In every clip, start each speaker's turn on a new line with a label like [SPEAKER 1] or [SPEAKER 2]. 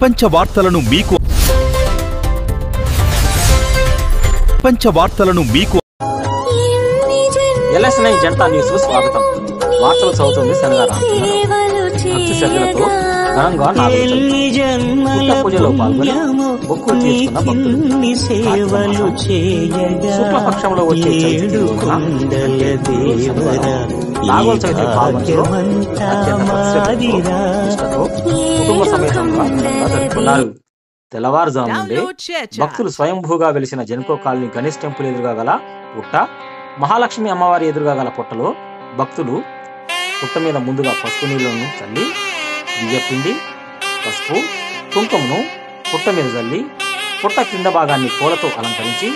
[SPEAKER 1] ప్రపంచ వార్తలను మీకు
[SPEAKER 2] LS9 జనతా న్యూస్ స్వాగతం. వార్తలు చదువుతుంది శనగారావు. భక్తి శ్రద్ధలతో ఘనంగా పుట్ట పూజలో పాల్గొని మొక్కులు తీసుకున్న భక్తులు శుక్లపక్షంలో వచ్చే నాగోల్ చవితి పాల్గొనలో కుటుంబ సమేతంగా జరుపుకున్నారు. తెల్లవారుజాము నుండి భక్తులు స్వయంభూగా వెలిసిన జెన్కో కాలనీ గణేష్ టెంపుల్ ఎదురుగా గల పుట్ట, మహాలక్ష్మి అమ్మవారి ఎదురుగా గల పుట్టలో భక్తులు పుట్ట మీద ముందుగా పసుపు నీళ్లను చల్లి బియ్యపిండి, పసుపు, కుంకుమను పుట్ట మీద చల్లి పుట్ట కింద భాగాన్ని పూలతో అలంకరించి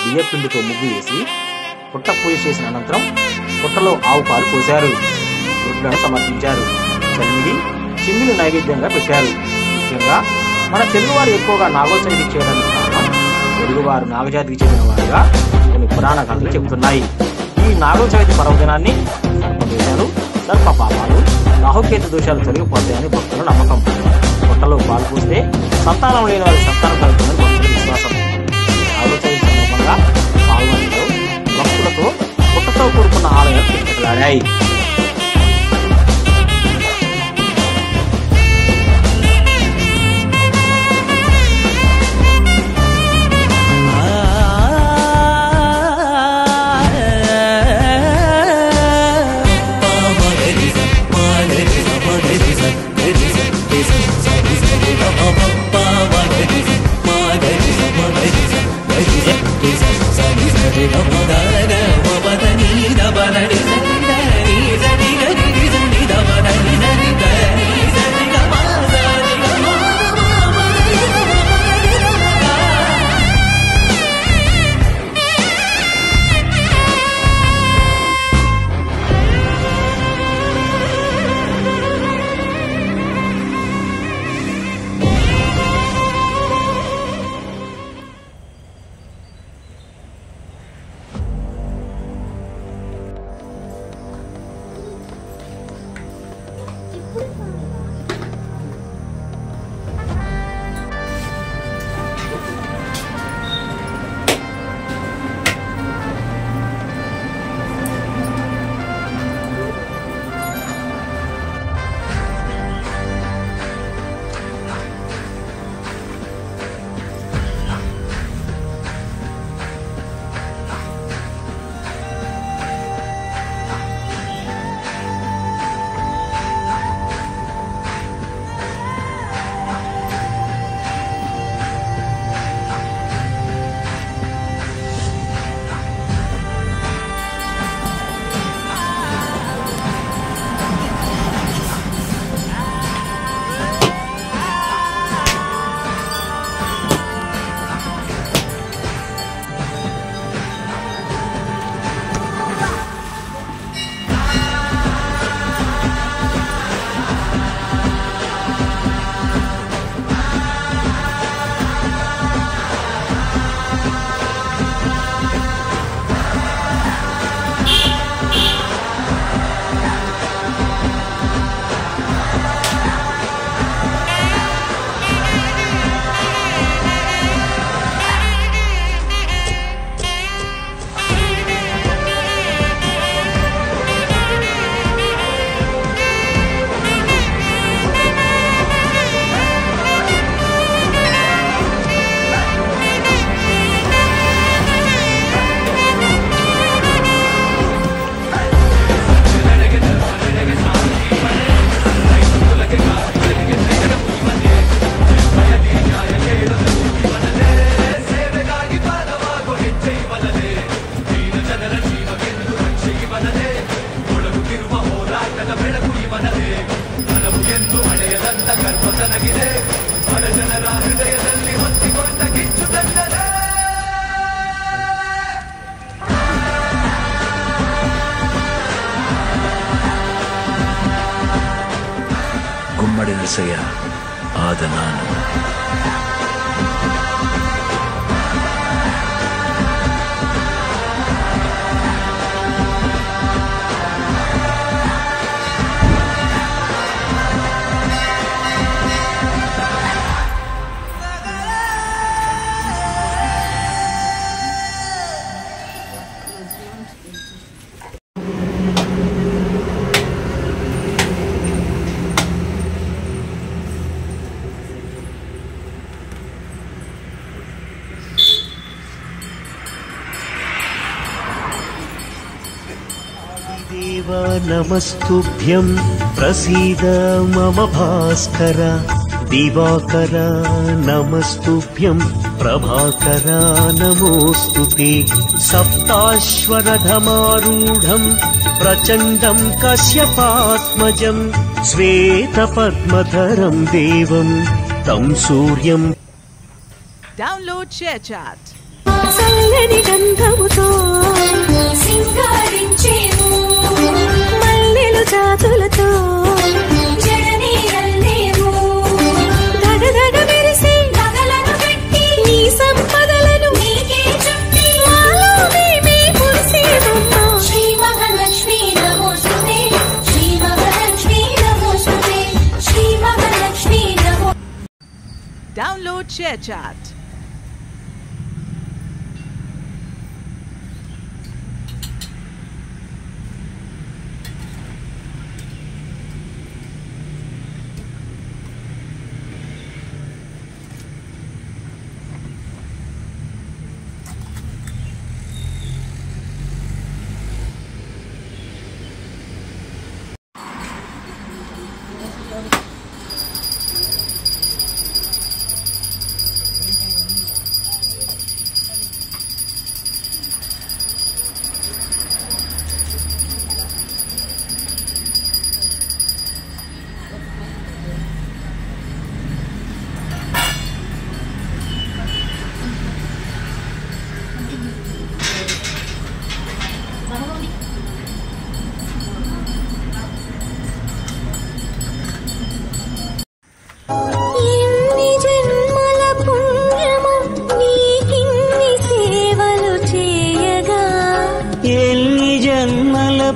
[SPEAKER 2] బియ్యపిండితో ముగ్గు వేసి పుట్ట పూజ చేసిన అనంతరం పుట్టలో ఆవు పాలు పోశారు. గుడ్లను సమర్పించారు. చలిమిడి, చిమ్మిలు నైవేద్యంగా పెట్టారు. ముఖ్యంగా మన తెలుగువారు ఎక్కువగా నాగోల్ చవితి చేయడానికి కారణం తెలుగువారు నాగజాతికి చెందిన వారుగా కొన్ని పురాణ కథలు చెబుతున్నాయి. ఈ నాగోల్ చవితి పర్వదినాన్ని సర్పదోషాలు, సర్ప పాపాలు, రాహుకేతు దోషాలు తొలగిపోతాయని భక్తుల నమ్మకం. పుట్టలో పాలు పోస్తే సంతానం లేని వారి సంతానం కలుగుతుందని భక్తుల విశ్వాసం. నాగోల్ చవితి సందర్భంగా పాల్గొనలో భక్తులతో పుట్టతో కూడుకున్న ఆలయాలు కిటకిటలాడాయి.
[SPEAKER 3] గుమ్మడి నరసయ్య ఆదనాను.
[SPEAKER 4] నమస్తుభ్యం ప్రసీద మమ భాస్కర దివాకర నమస్తుభ్యం ప్రభాకర నమోస్తుతే సప్తాశ్వరథమారూఢం ప్రచండం కశ్యపాత్మజం శ్వేతపద్మధరం దేవం తం సూర్యం.
[SPEAKER 5] Download share chat.
[SPEAKER 6] చల్లని గంధముతో సింగారించేము మల్లెలు జాతులతో జడనీయల్లేము దగదగ మెరిసే నగలను పెట్టి నీ సంపదలను నీకే చుట్టి మాలో మేమే మురిసేమమ్మ. శ్రీ మహాలక్ష్మీ నమోస్తుతే శ్రీ మహాలక్ష్మీ నమోస్తుతే శ్రీ మహాలక్ష్మీ నమో.
[SPEAKER 5] Download share chat.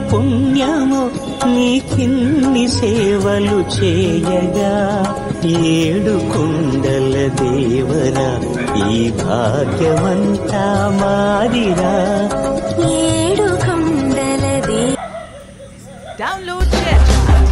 [SPEAKER 4] పుణ్యము నీకిన్ని సేవలు చేయగా ఏడు కుండల దేవరా ఈ భాగ్యమంతా మారిరా.
[SPEAKER 6] ఏడు కుండల
[SPEAKER 5] డౌన్లోడ్ షేర్ చాట్.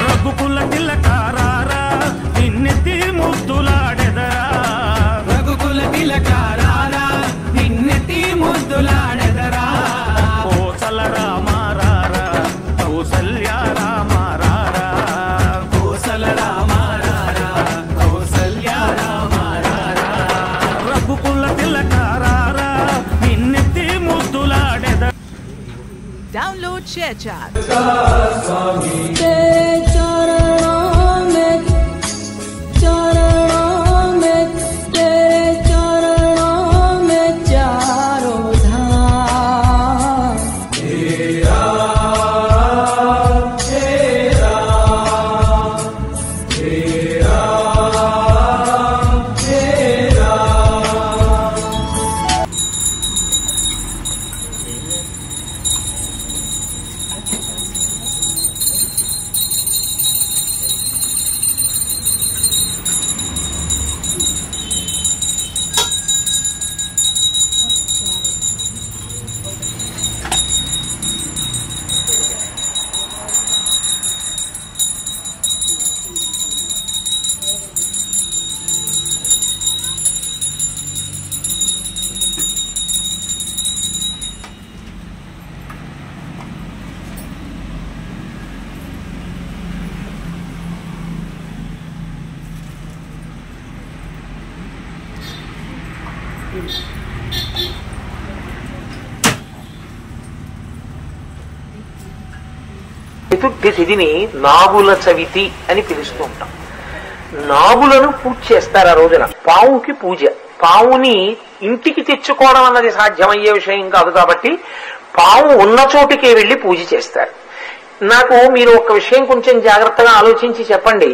[SPEAKER 7] రఘుకుల తిలకారారా నిన్నెత్తి ముద్దులాడెదరా. రఘుకుల తిలకారారా నిన్నెత్తి ముద్దులాడెదరా. కోసల రామారారా కౌసల్య రామారారా. కోసల రామారారా కౌసల్య రామారారా. రఘుకుల తిలకారారా నిన్నెత్తి ముద్దులాడెదరా.
[SPEAKER 5] Download share chat.
[SPEAKER 8] చతుర్థి తిథిని నాగుల చవితి అని పిలుస్తూ ఉంటాం. నాగులను పూజ చేస్తారు ఆ రోజున. పావుకి పూజ. పావుని ఇంటికి తెచ్చుకోవడం అన్నది సాధ్యమయ్యే విషయం కాదు కాబట్టి పావు ఉన్న చోటుకే వెళ్లి పూజ చేస్తారు. నాకు మీరు ఒక విషయం కొంచెం జాగ్రత్తగా ఆలోచించి చెప్పండి.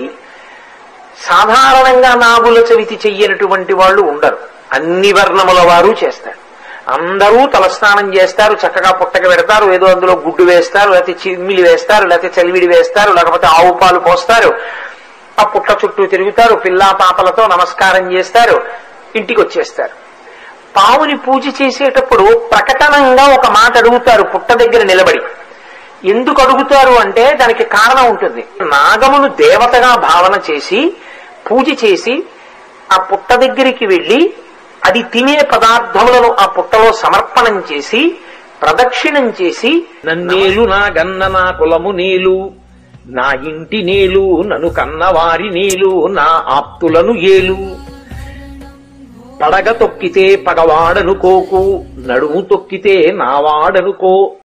[SPEAKER 8] సాధారణంగా నాగుల చవితి చెయ్యనటువంటి వాళ్ళు ఉండరు. అన్ని వర్ణముల వారు చేస్తారు. అందరూ తలస్నానం చేస్తారు, చక్కగా పుట్టక పెడతారు, ఏదో అందులో గుడ్డు వేస్తారు, లేకపోతే చిమ్మిలి వేస్తారు, లేకపోతే చలివిడి వేస్తారు, లేకపోతే ఆవు పాలు పోస్తారు, ఆ పుట్ట చుట్టూ తిరుగుతారు, పిల్లా పాపలతో నమస్కారం చేస్తారు, ఇంటికి వచ్చేస్తారు. పావుని పూజ చేసేటప్పుడు ప్రకటనంగా ఒక మాట అడుగుతారు పుట్ట దగ్గర నిలబడి. ఎందుకు అడుగుతారు అంటే దానికి కారణం ఉంటుంది. నాగమును దేవతగా భావన చేసి పూజ చేసి ఆ పుట్ట దగ్గరికి వెళ్లి అది తినే పదార్థములను ఆ పుట్టలో సమర్పణం చేసి ప్రదక్షిణం చేసి, నన్నేలు నా గన్న నా కులము నేలు, నా ఇంటి నేలు, నన్ను కన్నవారి నేలు, నా ఆప్తులను ఏలు, పడగ తొక్కితే పగవాడనుకోకు, నడుము తొక్కితే నావాడనుకో,